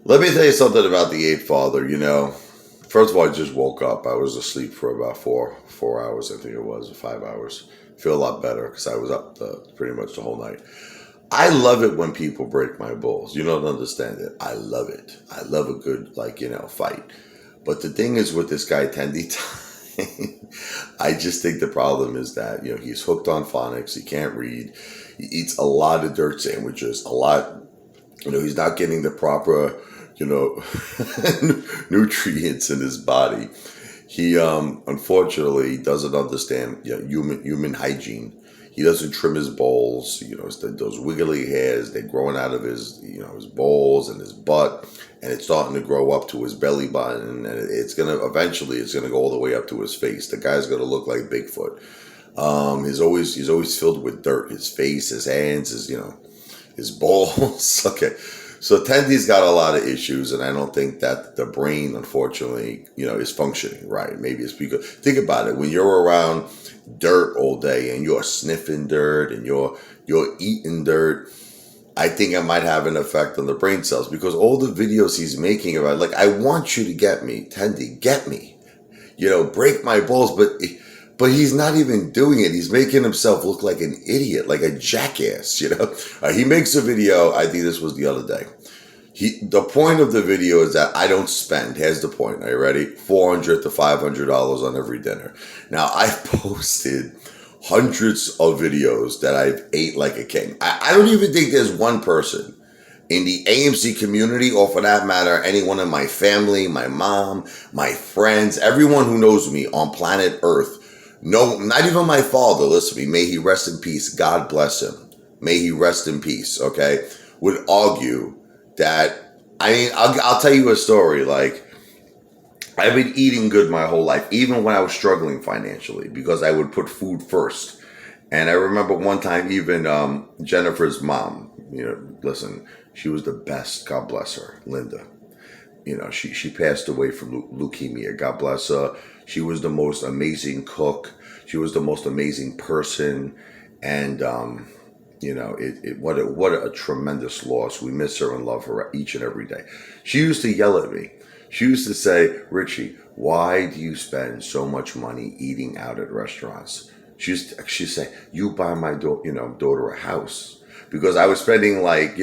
Let me tell you something about the Eighth Father. First of all, I just woke up. I was asleep for about four hours, I think it was, or 5 hours. Feel a lot better because I was up pretty much the whole night. I love it when people break my balls. You don't understand it. I love it. I love a good, fight. But the thing is with this guy, Tendie, I just think the problem is that, he's hooked on phonics. He can't read. He eats a lot of dirt sandwiches, a lot. He's not getting the proper, you know, nutrients in his body. He unfortunately doesn't understand, human hygiene. He doesn't trim his balls. Those wiggly hairs, they're growing out of his balls and his butt, and it's starting to grow up to his belly button, and it's gonna go all the way up to his face. The guy's gonna look like Bigfoot. He's always filled with dirt. His face, his hands, his balls. Okay. So Tendy's got a lot of issues, and I don't think that the brain, unfortunately, is functioning right. Maybe it's because, think about it, when you're around dirt all day and you're sniffing dirt and you're eating dirt, I think it might have an effect on the brain cells, because all the videos he's making about, like, I want you to get me, Tendy, get me, break my balls, but he's not even doing it. He's making himself look like an idiot, like a jackass. He makes a video. I think this was the other day. The point of the video is that I don't spend. Here's the point. Are you ready? $400 to $500 on every dinner. Now, I've posted hundreds of videos that I've ate like a king. I don't even think there's one person in the AMC community, or for that matter, anyone in my family, my mom, my friends, everyone who knows me on planet Earth. No, not even my father, listen to me, may he rest in peace, God bless him, may he rest in peace, okay, would argue that, I'll tell you a story, like, I've been eating good my whole life, even when I was struggling financially, because I would put food first. And I remember one time, even Jennifer's mom, listen, she was the best, God bless her, Linda. She passed away from leukemia. God bless her. She was the most amazing cook. She was the most amazing person, and what a tremendous loss. We miss her and love her each and every day. She used to yell at me. She used to say, "Richie, why do you spend so much money eating out at restaurants?" She'd say, "You buy my daughter a house," because I was spending like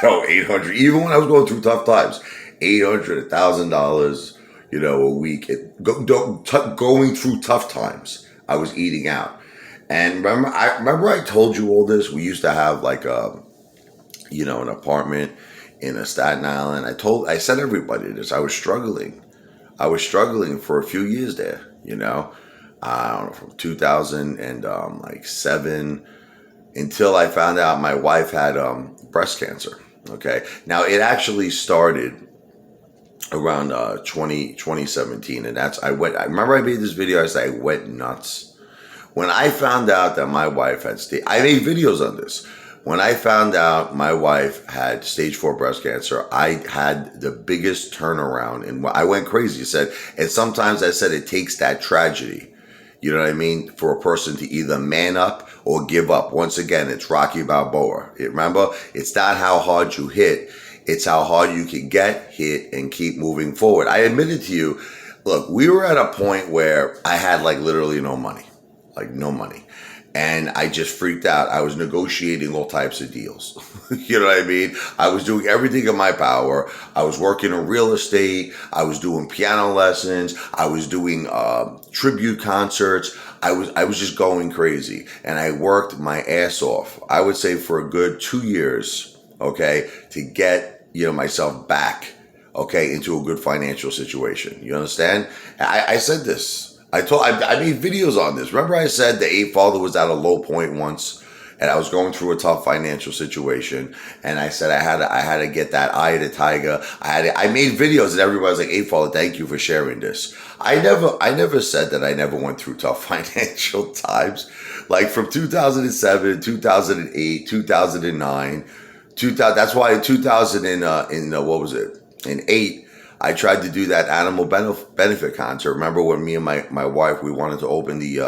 800, even when I was going through tough times, 800, $1,000, a week. Going through tough times, I was eating out. And remember I told you all this. We used to have like an apartment in a Staten Island. I said everybody this. I was struggling. I was struggling for a few years there. I don't know, from 2007 until I found out my wife had breast cancer. Okay. Now, it actually started around 2017. And I remember I made this video. I said I went nuts. When I found out that my wife had I made videos on this. When I found out my wife had stage 4 breast cancer, I had the biggest turnaround, and I went crazy. And sometimes I said it takes that tragedy, you know what I mean, for a person to either man up or give up. Once again, it's Rocky Balboa. Remember, it's not how hard you hit, it's how hard you can get hit and keep moving forward. I admitted to you, look, we were at a point where I had like literally no money, like no money. And I just freaked out. I was negotiating all types of deals. You know what I mean? I was doing everything in my power. I was working in real estate. I was doing piano lessons. I was doing tribute concerts. I was just going crazy. And I worked my ass off, I would say, for a good 2 years, okay, to get, myself back, okay, into a good financial situation. You understand? I said this. I made videos on this. Remember I said the Eighth Father was at a low point once, and I was going through a tough financial situation, and I said I had to get that eye of the tiger. I made videos, and everybody was like, "Eighth Father, thank you for sharing this." I never said that I never went through tough financial times. Like from 2007, 2008, 2009, 2000. That's why in 2000 what was it? In 8. I tried to do that animal benefit concert. Remember when me and my wife, we wanted to open the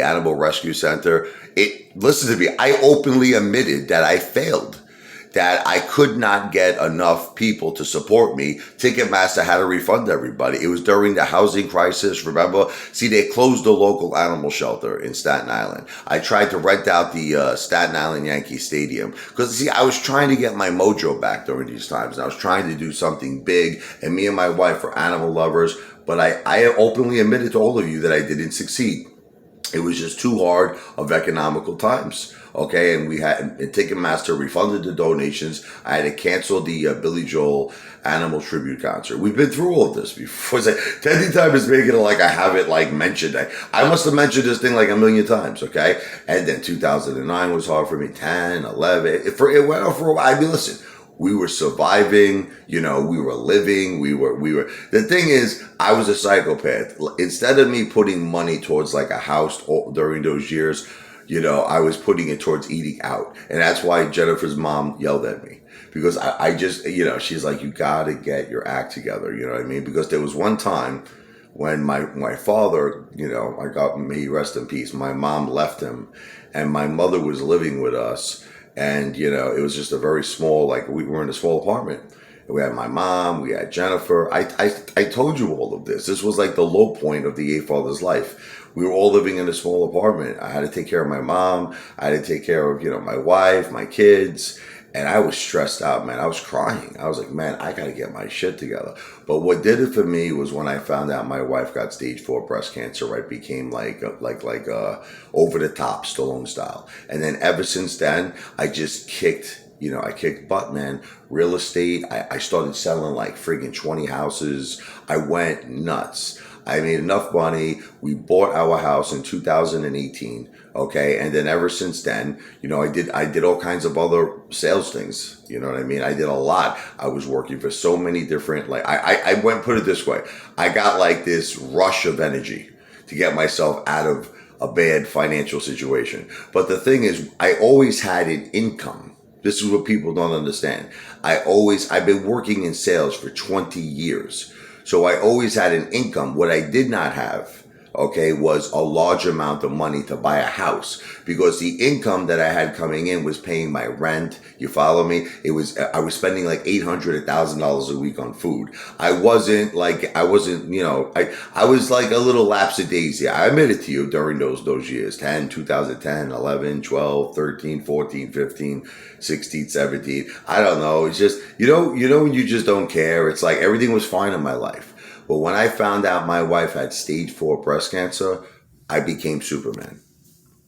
animal rescue center? Listen to me. I openly admitted that I failed. that I could not get enough people to support me. Ticketmaster had to refund everybody. It was during the housing crisis, remember? See, they closed the local animal shelter in Staten Island. I tried to rent out the Staten Island Yankee Stadium because, see, I was trying to get my mojo back during these times. And I was trying to do something big, and me and my wife were animal lovers, but I openly admitted to all of you that I didn't succeed. It was just too hard of economical times. Okay, and Ticketmaster refunded the donations. I had to cancel the Billy Joel Animal Tribute concert. We've been through all of this before. It's like, Tendie Time is making it like I haven't like mentioned. I must have mentioned this thing like a million times, okay? And then 2009 was hard for me, 10, 11. It went on for a while. I mean, listen, we were surviving, we were living, we were, the thing is, I was a psychopath. Instead of me putting money towards like a house during those years, I was putting it towards eating out. And that's why Jennifer's mom yelled at me. Because I just, she's like, you got to get your act together. You know what I mean? Because there was one time when my father, may he rest in peace, my mom left him and my mother was living with us. And, it was just a very small, like we were in a small apartment. We had my mom, we had Jennifer. I told you all of this. This was like the low point of the eight father's life. We were all living in a small apartment. I had to take care of my mom. I had to take care of, my wife, my kids. And I was stressed out, man. I was crying. I was like, man, I got to get my shit together. But what did it for me was when I found out my wife got stage 4 breast cancer, right? Became like over the top Stallone style. And then ever since then, I just kicked butt, man. Real estate. I started selling like friggin' 20 houses. I went nuts. I made enough money. We bought our house in 2018. Okay. And then ever since then, I did all kinds of other sales things. You know what I mean? I did a lot. I was working for so many different, put it this way. I got like this rush of energy to get myself out of a bad financial situation. But the thing is, I always had an income. This is what people don't understand. I've been working in sales for 20 years. So I always had an income. What I did not have, was a large amount of money to buy a house because the income that I had coming in was paying my rent. You follow me? I was spending like $800, $1,000 a week on food. I was like a little lapsadaisy. I admit it to you during those years, 2010, 11, 12, 13, 14, 15, 16, 17. I don't know. It's just, when you just don't care. It's like everything was fine in my life. But when I found out my wife had stage 4 breast cancer, I became Superman.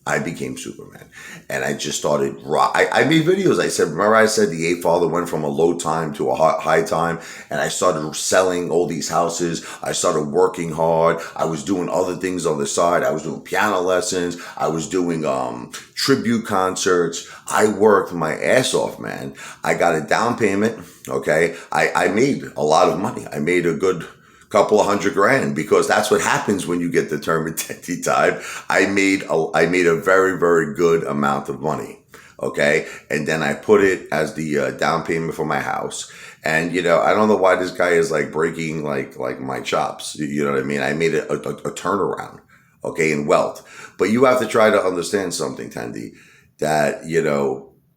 And I just started, I made videos. Remember I said the eighth father went from a low time to a high time. And I started selling all these houses. I started working hard. I was doing other things on the side. I was doing piano lessons. I was doing tribute concerts. I worked my ass off, man. I got a down payment. Okay. I made a lot of money. I made a good couple of $100,000 because that's what happens when you get determined. Tendie Time. I made a very, very good amount of money. Okay. And then I put it as the down payment for my house. And, I don't know why this guy is like breaking like my chops. You know what I mean? I made a turnaround. Okay. In wealth. But you have to try to understand something, Tendie, that,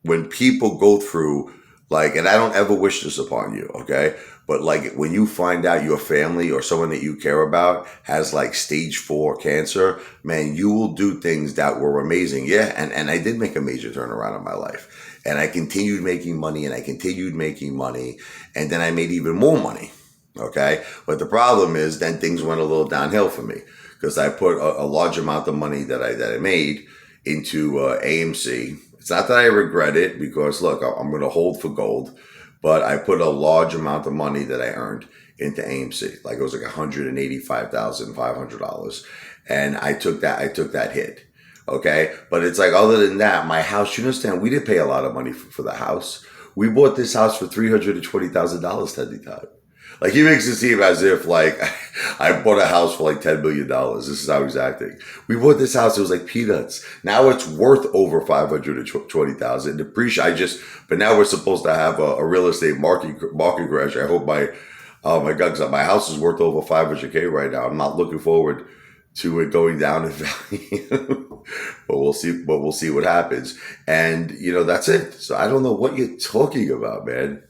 when people go through and I don't ever wish this upon you. Okay. But when you find out your family or someone that you care about has stage 4 cancer, man, you will do things that were amazing. Yeah. And I did make a major turnaround in my life and I continued making money and I continued making money. And then I made even more money. Okay. But the problem is then things went a little downhill for me because I put a large amount of money that I made into AMC. It's not that I regret it because look, I'm going to hold for gold. But I put a large amount of money that I earned into AMC. It was like $185,500. And I took that hit. Okay. But it's other than that, my house, you understand, we didn't pay a lot of money for the house. We bought this house for $320,000, Tendie Time. He makes it seem as if I bought a house for $10 million. This is how he's acting. We bought this house. It was peanuts. Now it's worth over $520,000. But now we're supposed to have a real estate market crash. I hope oh my God, 'cause my house is worth over $500K right now. I'm not looking forward to it going down in value. But we'll see. But we'll see what happens. And that's it. So I don't know what you're talking about, man.